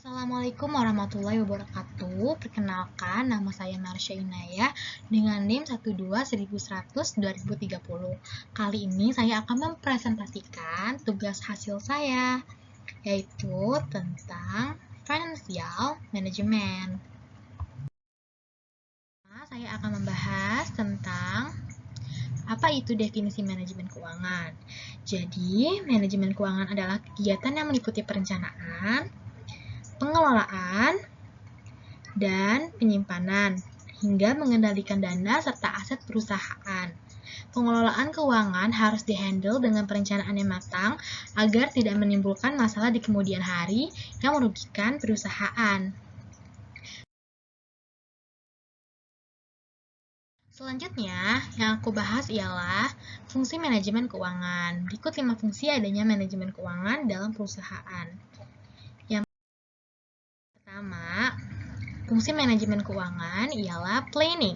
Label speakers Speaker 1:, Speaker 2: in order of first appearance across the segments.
Speaker 1: Assalamualaikum warahmatullahi wabarakatuh. Perkenalkan, nama saya Marsha Inaya dengan NIM 12.1100-2030. Kali ini saya akan mempresentasikan tugas hasil saya, yaitu tentang Financial Management. Saya akan membahas tentang apa itu definisi manajemen keuangan. Jadi, manajemen keuangan adalah kegiatan yang meliputi perencanaan, pengelolaan, dan penyimpanan, hingga mengendalikan dana serta aset perusahaan. Pengelolaan keuangan harus dihandle dengan perencanaan yang matang agar tidak menimbulkan masalah di kemudian hari yang merugikan perusahaan. Selanjutnya, yang aku bahas ialah fungsi manajemen keuangan. Berikut 5 fungsi adanya manajemen keuangan dalam perusahaan. Yang pertama, fungsi manajemen keuangan ialah planning.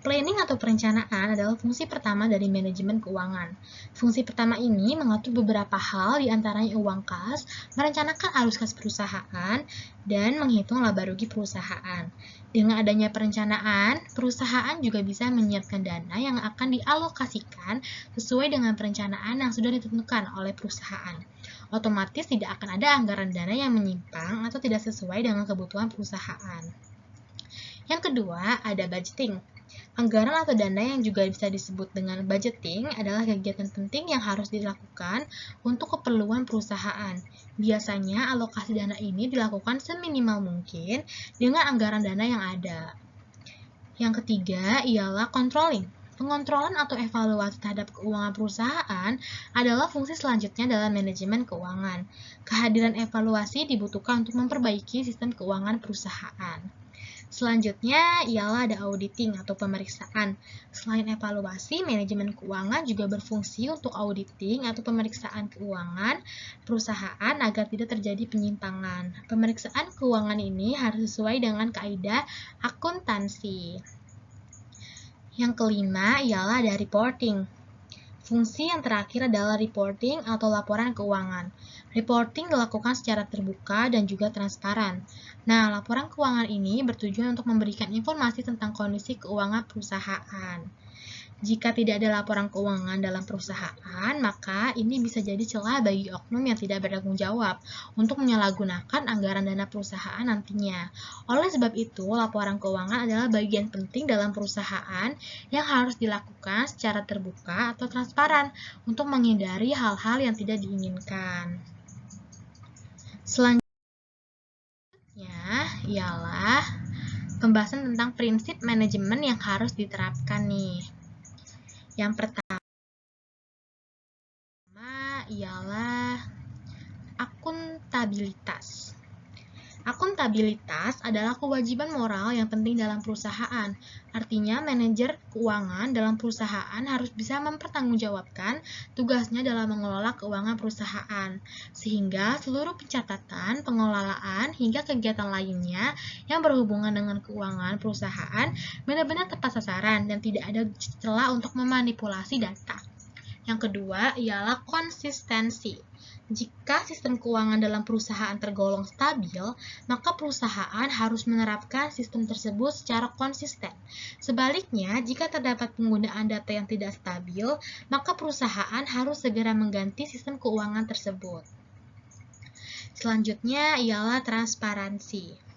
Speaker 1: Planning atau perencanaan adalah fungsi pertama dari manajemen keuangan. Fungsi pertama ini mengatur beberapa hal diantaranya uang kas, merencanakan arus kas perusahaan, dan menghitung laba rugi perusahaan. Dengan adanya perencanaan, perusahaan juga bisa menyiapkan dana yang akan dialokasikan sesuai dengan perencanaan yang sudah ditentukan oleh perusahaan. Otomatis tidak akan ada anggaran dana yang menyimpang atau tidak sesuai dengan kebutuhan perusahaan. Yang kedua, ada budgeting. Anggaran atau dana yang juga bisa disebut dengan budgeting adalah kegiatan penting yang harus dilakukan untuk keperluan perusahaan. Biasanya alokasi dana ini dilakukan seminimal mungkin dengan anggaran dana yang ada. Yang ketiga ialah controlling. Pengontrolan atau evaluasi terhadap keuangan perusahaan adalah fungsi selanjutnya dalam manajemen keuangan. Kehadiran evaluasi dibutuhkan untuk memperbaiki sistem keuangan perusahaan. Selanjutnya ialah ada auditing atau pemeriksaan. Selain evaluasi, manajemen keuangan juga berfungsi untuk auditing atau pemeriksaan keuangan perusahaan agar tidak terjadi penyimpangan. Pemeriksaan keuangan ini harus sesuai dengan kaidah akuntansi. Yang kelima ialah ada reporting. Fungsi yang terakhir adalah reporting atau laporan keuangan. Reporting dilakukan secara terbuka dan juga transparan. Nah, laporan keuangan ini bertujuan untuk memberikan informasi tentang kondisi keuangan perusahaan. Jika tidak ada laporan keuangan dalam perusahaan, maka ini bisa jadi celah bagi oknum yang tidak bertanggung jawab untuk menyalahgunakan anggaran dana perusahaan nantinya. Oleh sebab itu, laporan keuangan adalah bagian penting dalam perusahaan yang harus dilakukan secara terbuka atau transparan untuk menghindari hal-hal yang tidak diinginkan. Selanjutnya ialah pembahasan tentang prinsip manajemen yang harus diterapkan nih. Yang pertama ialah akuntabilitas. Akuntabilitas adalah kewajiban moral yang penting dalam perusahaan. Artinya, manajer keuangan dalam perusahaan harus bisa mempertanggungjawabkan tugasnya dalam mengelola keuangan perusahaan, sehingga seluruh pencatatan, pengelolaan, hingga kegiatan lainnya yang berhubungan dengan keuangan perusahaan benar-benar tepat sasaran dan tidak ada celah untuk memanipulasi data. Yang kedua ialah konsistensi. Jika sistem keuangan dalam perusahaan tergolong stabil, maka perusahaan harus menerapkan sistem tersebut secara konsisten. Sebaliknya, jika terdapat penggunaan data yang tidak stabil, maka perusahaan harus segera mengganti sistem keuangan tersebut. Selanjutnya ialah transparansi.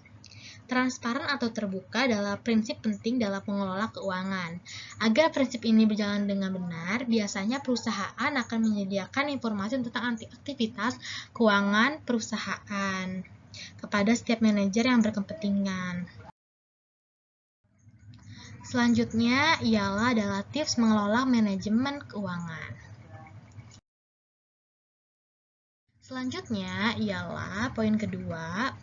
Speaker 1: Transparan atau terbuka adalah prinsip penting dalam mengelola keuangan. Agar prinsip ini berjalan dengan benar, biasanya perusahaan akan menyediakan informasi tentang aktivitas keuangan perusahaan kepada setiap manajer yang berkepentingan. Selanjutnya ialah adalah tips mengelola manajemen keuangan. Selanjutnya ialah poin kedua,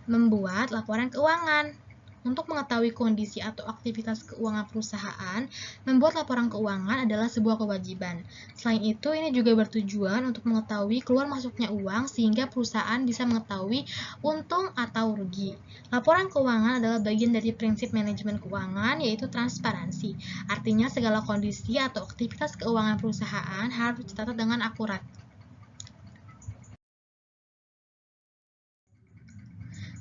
Speaker 1: membuat laporan keuangan. Untuk mengetahui kondisi atau aktivitas keuangan perusahaan, membuat laporan keuangan adalah sebuah kewajiban. Selain itu, ini juga bertujuan untuk mengetahui keluar masuknya uang sehingga perusahaan bisa mengetahui untung atau rugi. Laporan keuangan adalah bagian dari prinsip manajemen keuangan, yaitu transparansi. Artinya, segala kondisi atau aktivitas keuangan perusahaan harus dicatat dengan akurat.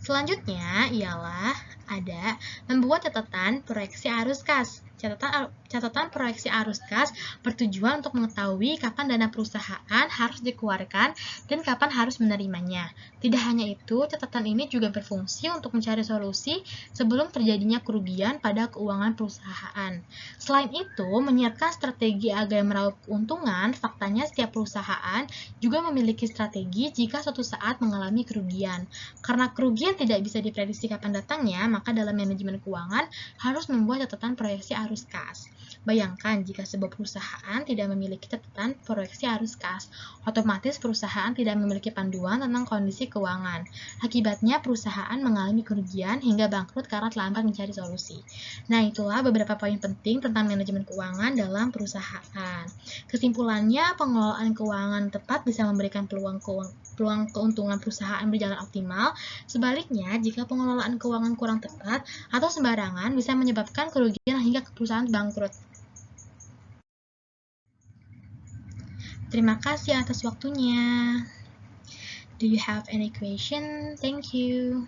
Speaker 1: Selanjutnya ialah ada membuat catatan proyeksi arus kas. Catatan proyeksi arus kas bertujuan untuk mengetahui kapan dana perusahaan harus dikeluarkan dan kapan harus menerimanya. Tidak hanya itu, catatan ini juga berfungsi untuk mencari solusi sebelum terjadinya kerugian pada keuangan perusahaan. Selain itu, menyiapkan strategi agar meraup keuntungan, faktanya setiap perusahaan juga memiliki strategi jika suatu saat mengalami kerugian. Karena kerugian tidak bisa diprediksi kapan datangnya, maka dalam manajemen keuangan harus membuat catatan proyeksi arus kas. Bayangkan jika sebuah perusahaan tidak memiliki catatan proyeksi arus kas, otomatis perusahaan tidak memiliki panduan tentang kondisi keuangan. Akibatnya perusahaan mengalami kerugian hingga bangkrut karena terlambat mencari solusi. Nah, itulah beberapa poin penting tentang manajemen keuangan dalam perusahaan. Kesimpulannya, pengelolaan keuangan tepat bisa memberikan peluang keuntungan perusahaan berjalan optimal. Sebaliknya, jika pengelolaan keuangan kurang tepat atau sembarangan bisa menyebabkan kerugian hingga perusahaan bangkrut. Terima kasih atas waktunya. Do you have any question? Thank you.